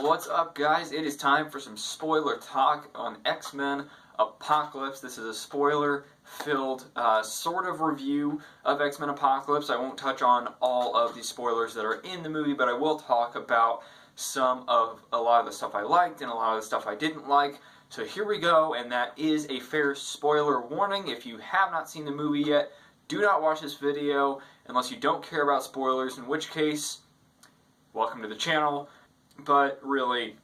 What's up, guys? It is time for some spoiler talk on X-Men Apocalypse. This is a spoiler-filled sort of review of X-Men Apocalypse. I won't touch on all of the spoilers that are in the movie, but I will talk about a lot of the stuff I liked and a lot of the stuff I didn't like. So here we go, and that is a fair spoiler warning. If you have not seen the movie yet, do not watch this video unless you don't care about spoilers, in which case, welcome to the channel. But really,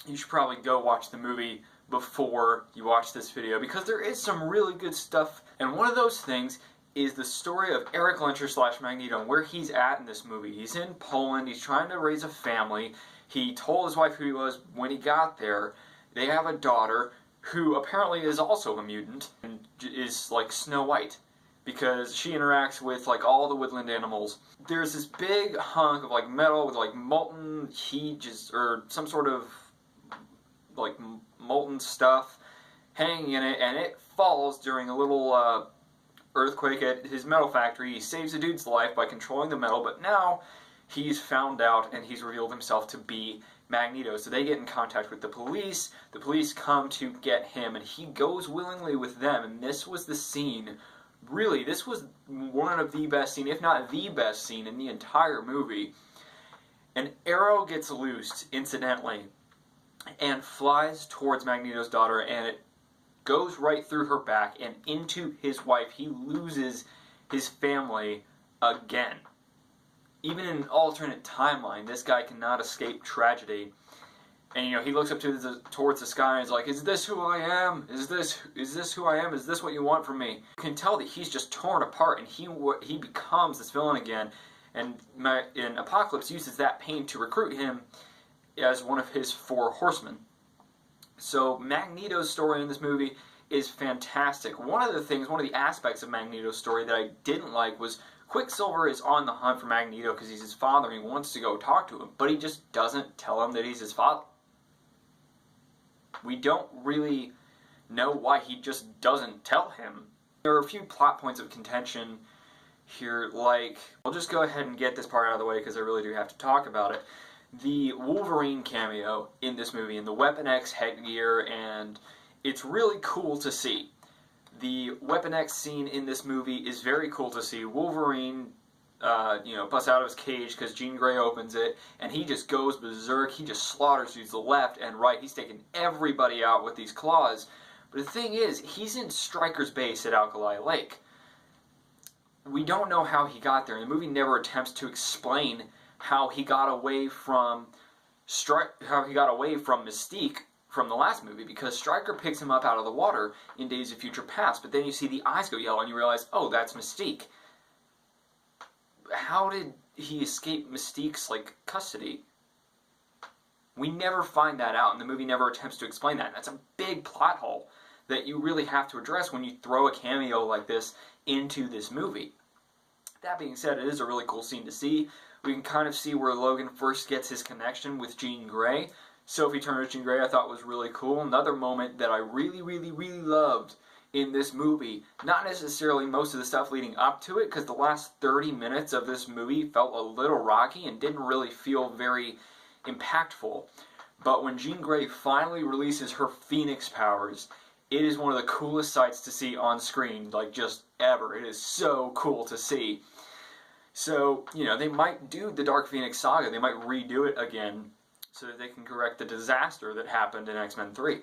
you should probably go watch the movie before you watch this video, because there is some really good stuff, and one of those things is the story of Eric Lyncher / Magneto and where he's at in this movie. He's in Poland, he's trying to raise a family. He told his wife who he was when he got there. They have a daughter who apparently is also a mutant and is like Snow White, because she interacts with like all the woodland animals. There's this big hunk of like metal with like molten heat, or some sort of like molten stuff hanging in it, and it falls during a little earthquake at his metal factory. He saves a dude's life by controlling the metal, but now he's found out and he's revealed himself to be Magneto. So they get in contact with the police. The police come to get him, and he goes willingly with them. And this was the scene. Really, this was one of the best scenes, if not the best scene in the entire movie. An arrow gets loosed, incidentally, and flies towards Magneto's daughter, and it goes right through her back and into his wife. He loses his family again. Even in an alternate timeline, this guy cannot escape tragedy. And, you know, he looks up towards the sky and is like, "Is this who I am? Is this who I am? Is this what you want from me?" You can tell that he's just torn apart, and he becomes this villain again. And Apocalypse uses that pain to recruit him as one of his 4 horsemen. So Magneto's story in this movie is fantastic. One of the aspects of Magneto's story that I didn't like was Quicksilver is on the hunt for Magneto because he's his father and he wants to go talk to him, but he just doesn't tell him that he's his father. We don't really know why he just doesn't tell him. There are a few plot points of contention here, like, I'll just go ahead and get this part out of the way because I really do have to talk about it. The Wolverine cameo in this movie, and the Weapon X headgear, and it's really cool to see. The Weapon X scene in this movie is very cool to see. Wolverine, busts out of his cage because Jean Grey opens it, and he just goes berserk. He just slaughters dudes left and right. He's taking everybody out with these claws. But the thing is, he's in Stryker's base at Alkali Lake. We don't know how he got there, and the movie never attempts to explain how he got away from Mystique from the last movie, because Stryker picks him up out of the water in Days of Future Past, but then you see the eyes go yellow and you realize, oh, that's Mystique. How did he escape Mystique's, custody? We never find that out, and the movie never attempts to explain that. That's a big plot hole that you really have to address when you throw a cameo like this into this movie. That being said, it is a really cool scene to see. We can kind of see where Logan first gets his connection with Jean Grey. Sophie Turner's Jean Grey I thought was really cool. Another moment that I really, really, really loved in this movie, not necessarily most of the stuff leading up to it, because the last 30 minutes of this movie felt a little rocky and didn't really feel very impactful. But when Jean Grey finally releases her Phoenix powers, it is one of the coolest sights to see on screen, just ever. It is so cool to see. So, they might do the Dark Phoenix saga, they might redo it again, so that they can correct the disaster that happened in X-Men 3.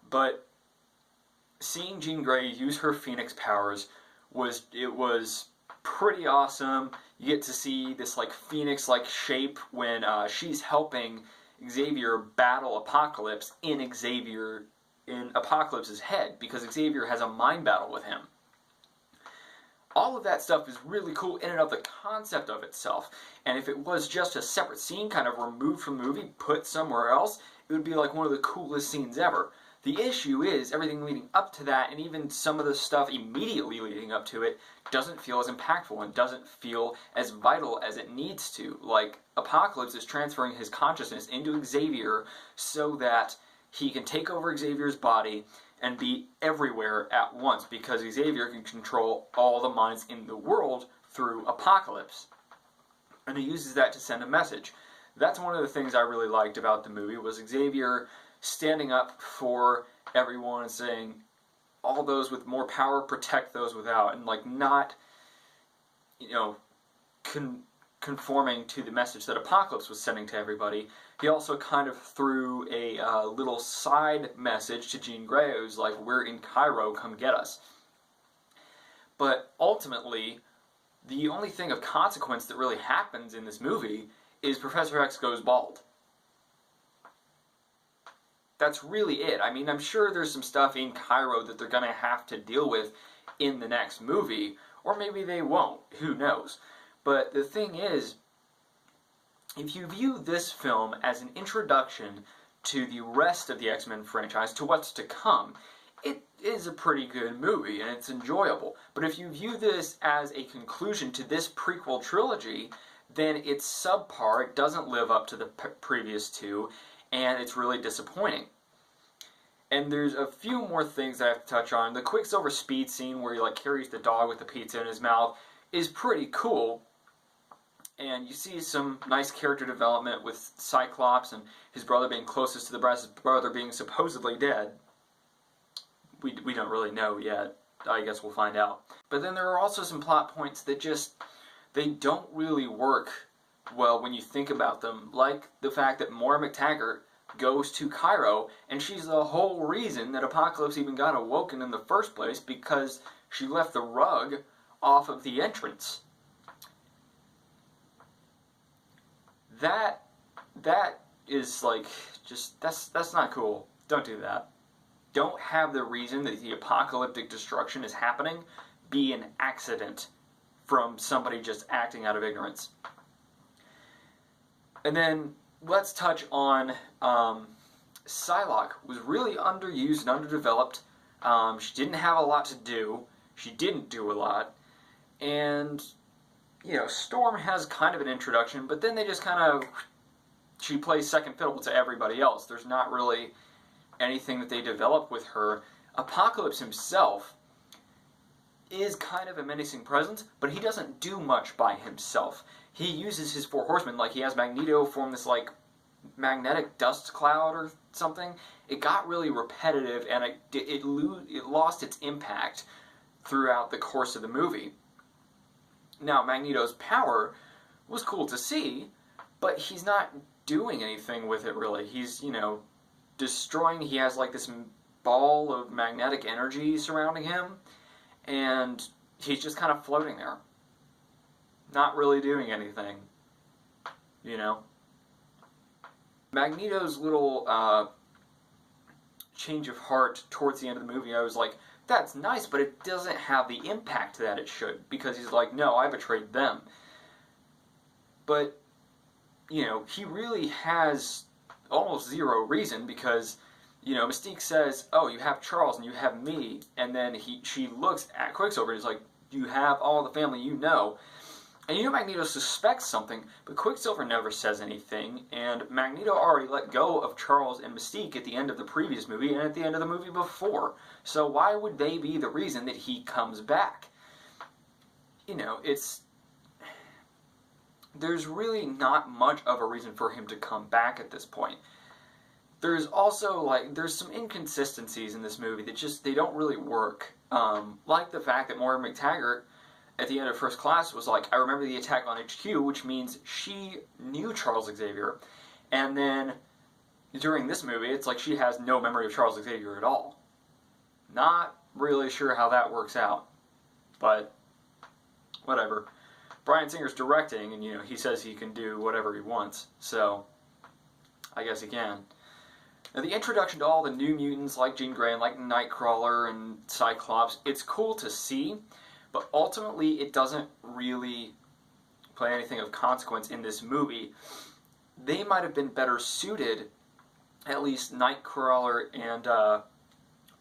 But seeing Jean Grey use her Phoenix powers was pretty awesome. You get to see this Phoenix-like shape when she's helping Xavier battle Apocalypse in Apocalypse's head, because Xavier has a mind battle with him. All of that stuff is really cool in and of the concept of itself, and if it was just a separate scene kind of removed from the movie, put somewhere else, it would be like one of the coolest scenes ever. The issue is everything leading up to that, and even some of the stuff immediately leading up to it, doesn't feel as impactful and doesn't feel as vital as it needs to. Like, Apocalypse is transferring his consciousness into Xavier so that he can take over Xavier's body and be everywhere at once, because Xavier can control all the minds in the world through Apocalypse. And he uses that to send a message. That's one of the things I really liked about the movie, was Xavier standing up for everyone and saying, all those with more power protect those without, and like not, you know, conforming to the message that Apocalypse was sending to everybody. He also kind of threw a little side message to Jean Grey, who's like, we're in Cairo, come get us. But ultimately, the only thing of consequence that really happens in this movie is Professor X goes bald. That's really it. I mean, I'm sure there's some stuff in Cairo that they're going to have to deal with in the next movie, or maybe they won't. Who knows? But the thing is, if you view this film as an introduction to the rest of the X-Men franchise, to what's to come, it is a pretty good movie, and it's enjoyable. But if you view this as a conclusion to this prequel trilogy, then it's subpar, it doesn't live up to the previous two, and it's really disappointing. And there's a few more things I have to touch on. The Quicksilver speed scene where he like carries the dog with the pizza in his mouth is pretty cool. And you see some nice character development with Cyclops and his brother being closest to the breast, his brother being supposedly dead. We don't really know yet. I guess we'll find out. But then there are also some plot points that just, they don't really work well when you think about them. Like the fact that Moira McTaggart goes to Cairo, and she's the whole reason that Apocalypse even got awoken in the first place, because she left the rug off of the entrance. That is like, just, that's not cool. Don't do that. Don't have the reason that the apocalyptic destruction is happening be an accident from somebody just acting out of ignorance. And then let's touch on Psylocke was really underused and underdeveloped. She didn't have a lot to do. She didn't do a lot. And, you know, Storm has kind of an introduction, but then they just kind of, she plays second fiddle to everybody else. There's not really anything that they develop with her. Apocalypse himself is kind of a menacing presence, but he doesn't do much by himself. He uses his four horsemen, like he has Magneto form this like magnetic dust cloud or something. It got really repetitive, and it lost its impact throughout the course of the movie. Now, Magneto's power was cool to see, but he's not doing anything with it really. He's, you know, destroying, he has like this ball of magnetic energy surrounding him, and he's just kind of floating there. Not really doing anything, you know. Magneto's little change of heart towards the end of the movie, I was like, that's nice, but it doesn't have the impact that it should, because he's like, no, I betrayed them. But, you know, he really has almost zero reason, because, you know, Mystique says, oh, you have Charles and you have me, and then she looks at Quicksilver and is like, you have all the family you know. And you know Magneto suspects something, but Quicksilver never says anything, and Magneto already let go of Charles and Mystique at the end of the previous movie and at the end of the movie before. So why would they be the reason that he comes back? You know, there's really not much of a reason for him to come back at this point. There's also, like, there's some inconsistencies in this movie that just, they don't really work. Like the fact that Moira McTaggart at the end of First Class was like, I remember the attack on HQ, which means she knew Charles Xavier. And then during this movie, it's like she has no memory of Charles Xavier at all. Not really sure how that works out, but whatever. Bryan Singer's directing, and, you know, he says he can do whatever he wants, so I guess he can. Now, the introduction to all the New Mutants like Jean Grey and like Nightcrawler and Cyclops, it's cool to see, but ultimately it doesn't really play anything of consequence in this movie. They might have been better suited, at least Nightcrawler and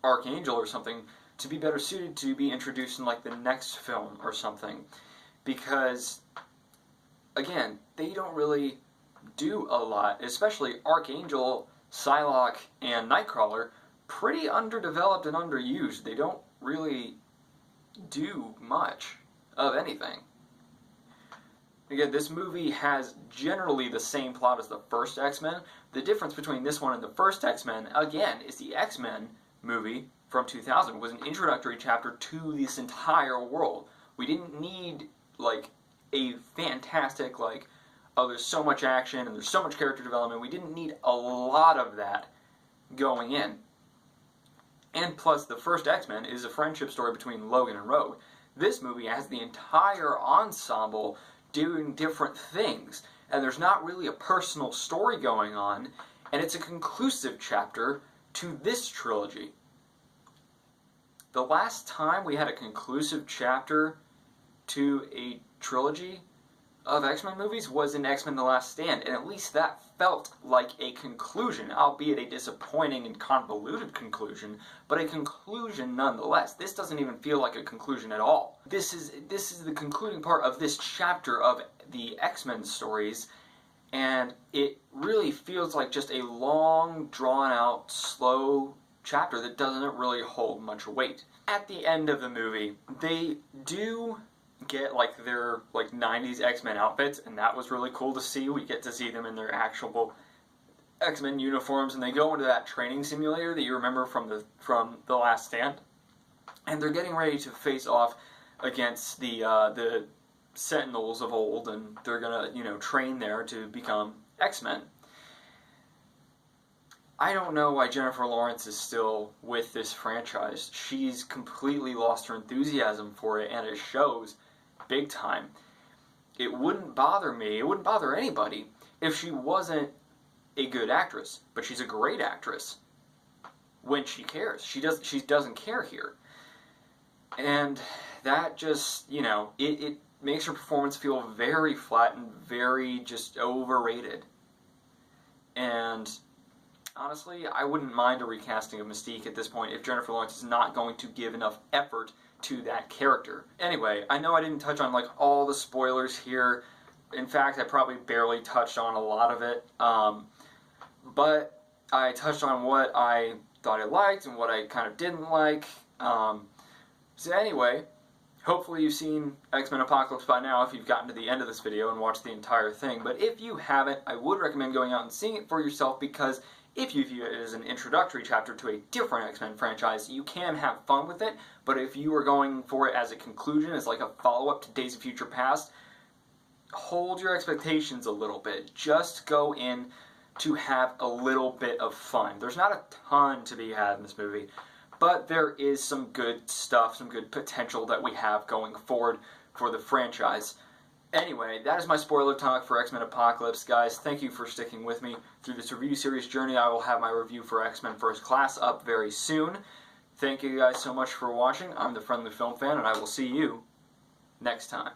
Archangel or something, to be better suited to be introduced in like the next film or something. Because, again, they don't really do a lot, especially Archangel, Psylocke, and Nightcrawler, pretty underdeveloped and underused. They don't really do much of anything. Again, this movie has generally the same plot as the first X-Men. The difference between this one and the first X-Men, again, is the X-Men movie from 2000 was an introductory chapter to this entire world. We didn't need, like, a fantastic, like, oh, there's so much action and there's so much character development. We didn't need a lot of that going in. And plus, the first X-Men is a friendship story between Logan and Rogue. This movie has the entire ensemble doing different things, and there's not really a personal story going on, and it's a conclusive chapter to this trilogy. The last time we had a conclusive chapter to a trilogy of X-Men movies was in X-Men The Last Stand, and at least that felt like a conclusion, albeit a disappointing and convoluted conclusion, but a conclusion nonetheless. This doesn't even feel like a conclusion at all. This is the concluding part of this chapter of the X-Men stories, and it really feels like just a long, drawn-out, slow chapter that doesn't really hold much weight. At the end of the movie, they do get like their like 90s X-Men outfits, and that was really cool to see. We get to see them in their actual X-Men uniforms, and they go into that training simulator that you remember from the Last Stand, and they're getting ready to face off against the Sentinels of old, and they're gonna, you know, train there to become X-Men. I don't know why Jennifer Lawrence is still with this franchise. She's completely lost her enthusiasm for it, and it shows big time. It wouldn't bother me, it wouldn't bother anybody if she wasn't a good actress, but she's a great actress when she cares. She doesn't care here. And that just, you know, it makes her performance feel very flat and very just overrated. And honestly, I wouldn't mind a recasting of Mystique at this point if Jennifer Lawrence is not going to give enough effort to that character. Anyway, I know I didn't touch on like all the spoilers here. In fact, I probably barely touched on a lot of it. But I touched on what I thought I liked and what I kind of didn't like. So anyway, hopefully you've seen X-Men Apocalypse by now if you've gotten to the end of this video and watched the entire thing. But if you haven't, I would recommend going out and seeing it for yourself, because if you view it as an introductory chapter to a different X-Men franchise, you can have fun with it, but if you are going for it as a conclusion, as like a follow-up to Days of Future Past, hold your expectations a little bit. Just go in to have a little bit of fun. There's not a ton to be had in this movie, but there is some good stuff, some good potential that we have going forward for the franchise. Anyway, that is my spoiler talk for X-Men Apocalypse, guys. Thank you for sticking with me through this review series journey. I will have my review for X-Men First Class up very soon. Thank you guys so much for watching. I'm the Friendly Film Fan, and I will see you next time.